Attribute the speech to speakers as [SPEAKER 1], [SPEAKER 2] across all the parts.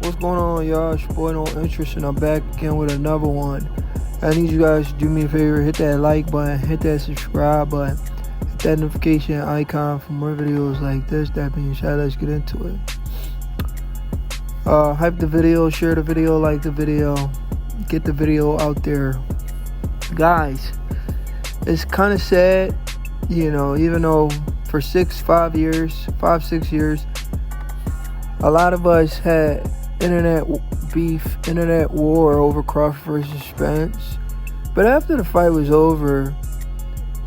[SPEAKER 1] What's going on, y'all? It's your boy No Interest, and I'm back again with another one. I need you guys to do me a favor, hit that like button, hit that subscribe button, hit that notification icon for more videos like this. That being said, let's get into it. Hype the video, share the video, like the video, get the video out there. Guys, it's kind of sad, even though for 5, 6 years, a lot of us had internet beef, internet war over Crawford versus Spence. But after the fight was over,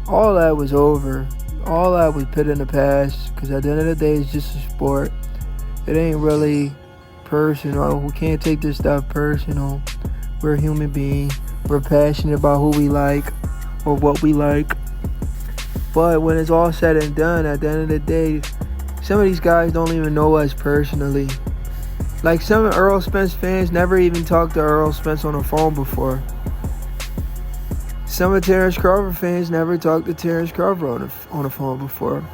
[SPEAKER 1] all that was over. All that was put in the past, because at the end of the day, it's just a sport. It ain't really personal. We can't take this stuff personal. We're a human being. We're passionate about who we like or what we like. But when it's all said and done, at the end of the day, some of these guys don't even know us personally. Like, some Errol Spence fans never even talked to Errol Spence on the phone before. Some of Terrence Crawford fans never talked to Terrence Crawford on the phone before.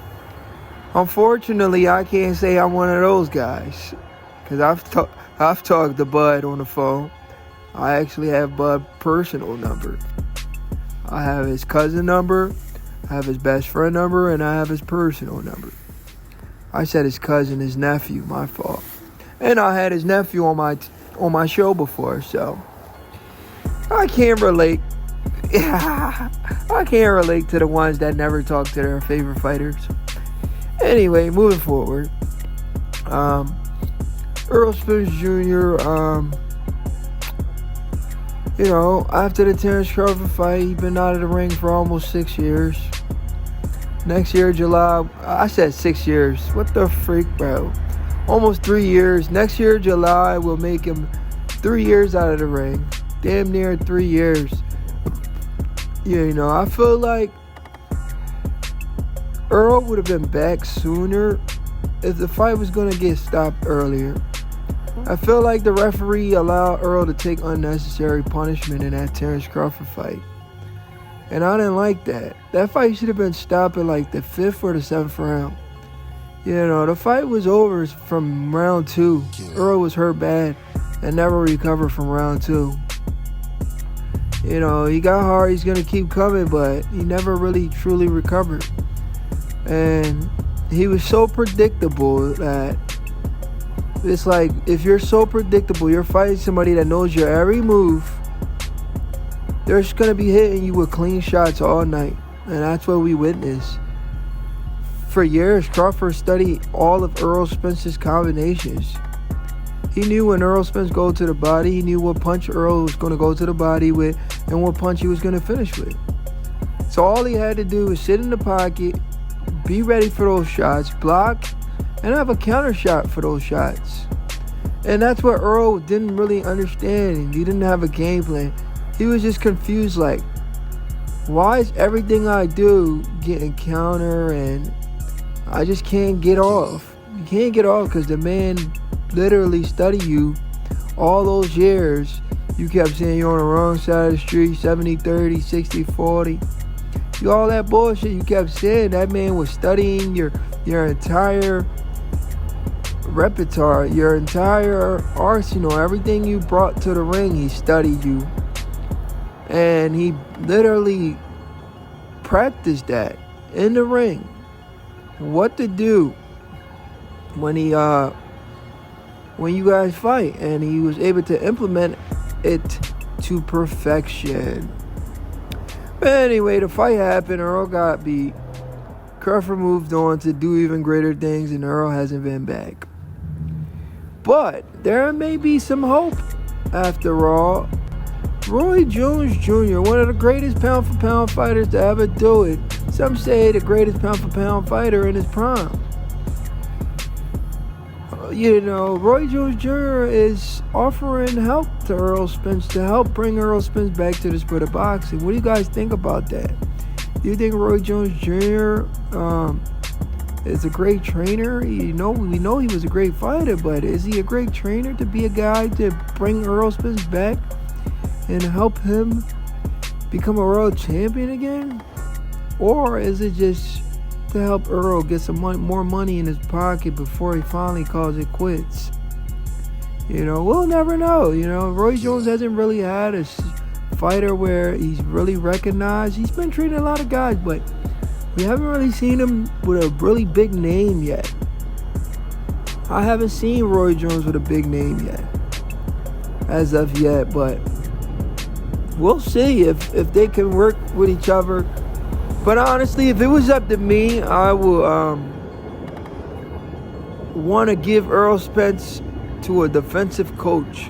[SPEAKER 1] Unfortunately, I can't say I'm one of those guys, because I've talked to Bud on the phone. I actually have Bud's personal number. I have his cousin number, I have his best friend number, and I have his personal number. I said his cousin, his nephew, my fault. And I had his nephew on my show before, so I can't relate. I can't relate to the ones that never talk to their favorite fighters. Anyway, moving forward. Errol Spence Jr., after the Terrence Crawford fight, he's been out of the ring for almost 6 years. Next year, July, I said 6 years. What the freak, bro? Almost 3 years. Next year, July, will make him 3 years out of the ring. Damn near 3 years. I feel like Earl would have been back sooner if the fight was going to get stopped earlier. I feel like the referee allowed Earl to take unnecessary punishment in that Terrence Crawford fight. And I didn't like that. That fight should have been stopped at like the 5th or the 7th round. The fight was over from round 2. Earl was hurt bad and never recovered from round 2. He got hard, he's going to keep coming, but he never really truly recovered. And he was so predictable that it's like, if you're so predictable, you're fighting somebody that knows your every move, they're just going to be hitting you with clean shots all night. And that's what we witnessed. For years, Crawford studied all of Errol Spence's combinations. He knew when Errol Spence go to the body, he knew what punch Errol was going to go to the body with and what punch he was going to finish with. So all he had to do was sit in the pocket, be ready for those shots, block, and have a counter shot for those shots. And that's what Earl didn't really understand. He didn't have a game plan. He was just confused, like, why is everything I do getting counter and I just can't get off? You can't get off because the man literally studied you all those years. You kept saying you're on the wrong side of the street, 70-30, 60-40. All that bullshit you kept saying, that man was studying your entire repertoire, your entire arsenal, everything you brought to the ring. He studied you, and he literally practiced that in the ring, what to do when you guys fight, and he was able to implement it to perfection. But anyway, the fight happened. Earl got beat. Crawford moved on to do even greater things, and Earl hasn't been back. But there may be some hope after all. Roy Jones Jr., one of the greatest pound-for-pound fighters to ever do it. Some say the greatest pound-for-pound fighter in his prime. Roy Jones Jr. is offering help to Errol Spence to help bring Errol Spence back to the sport of boxing. What do you guys think about that? Do you think Roy Jones Jr. Is a great trainer? We know he was a great fighter, but is he a great trainer to be a guy to bring Errol Spence back and help him become a world champion again? Or is it just to help Errol get some more money in his pocket before he finally calls it quits? We'll never know. Roy Jones hasn't really had a fighter where he's really recognized. He's been training a lot of guys, but we haven't really seen him with a really big name yet. I haven't seen Roy Jones with a big name yet, as of yet, but we'll see if they can work with each other. But honestly, if it was up to me, I would want to give Errol Spence to a defensive coach,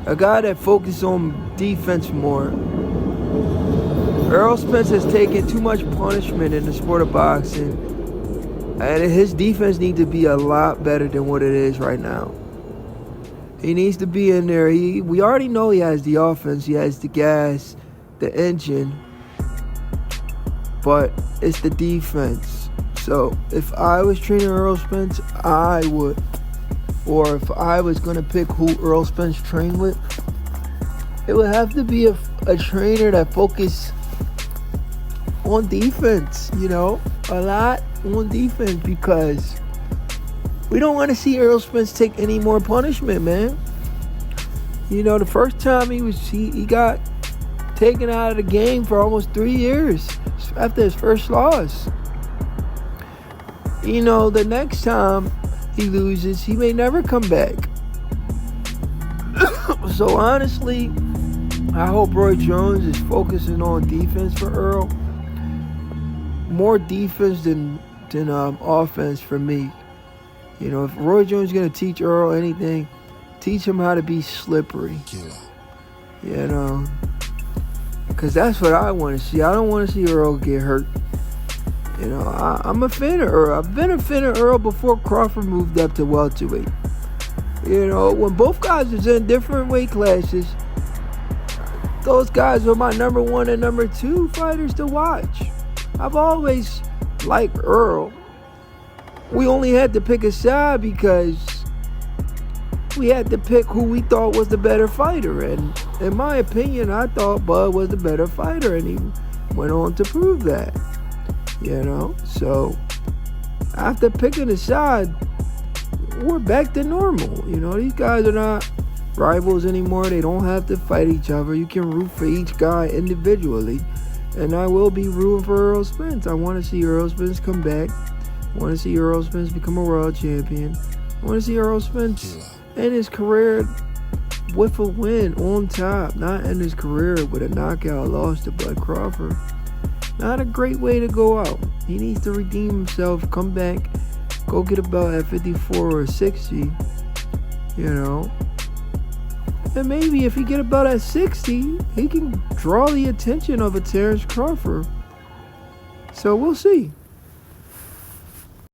[SPEAKER 1] a guy that focuses on defense more. Errol Spence has taken too much punishment in the sport of boxing, and his defense needs to be a lot better than what it is right now. He needs to be in there. We already know he has the offense, he has the gas, the engine, but it's the defense. So if I was training Errol Spence, I would. Or if I was going to pick who Errol Spence trained with, it would have to be a trainer that focused on defense, a lot on defense, because we don't want to see Errol Spence take any more punishment, man. The first time he got taken out of the game for almost 3 years after his first loss. The next time he loses, he may never come back. So honestly, I hope Roy Jones is focusing on defense for Earl. More defense than offense for me. If Roy Jones is going to teach Earl anything, teach him how to be slippery. Because that's what I want to see. I don't want to see Earl get hurt. I'm a fan of Earl. I've been a fan of Earl before Crawford moved up to welterweight. When both guys was in different weight classes, those guys were my number 1 and number 2 fighters to watch. I've always liked Earl. We only had to pick a side because we had to pick who we thought was the better fighter. And in my opinion, I thought Bud was the better fighter, and he went on to prove that. So after picking a side, we're back to normal. These guys are not rivals anymore. They don't have to fight each other. You can root for each guy individually. And I will be rooting for Errol Spence. I want to see Errol Spence come back. I want to see Errol Spence become a world champion. I want to see Errol Spence end his career with a win on top, not end his career with a knockout loss to Bud Crawford. Not a great way to go out. He needs to redeem himself, come back, go get a belt at 54 or 60, And maybe if he get a belt at 60, he can draw the attention of a Terrence Crawford. So we'll see.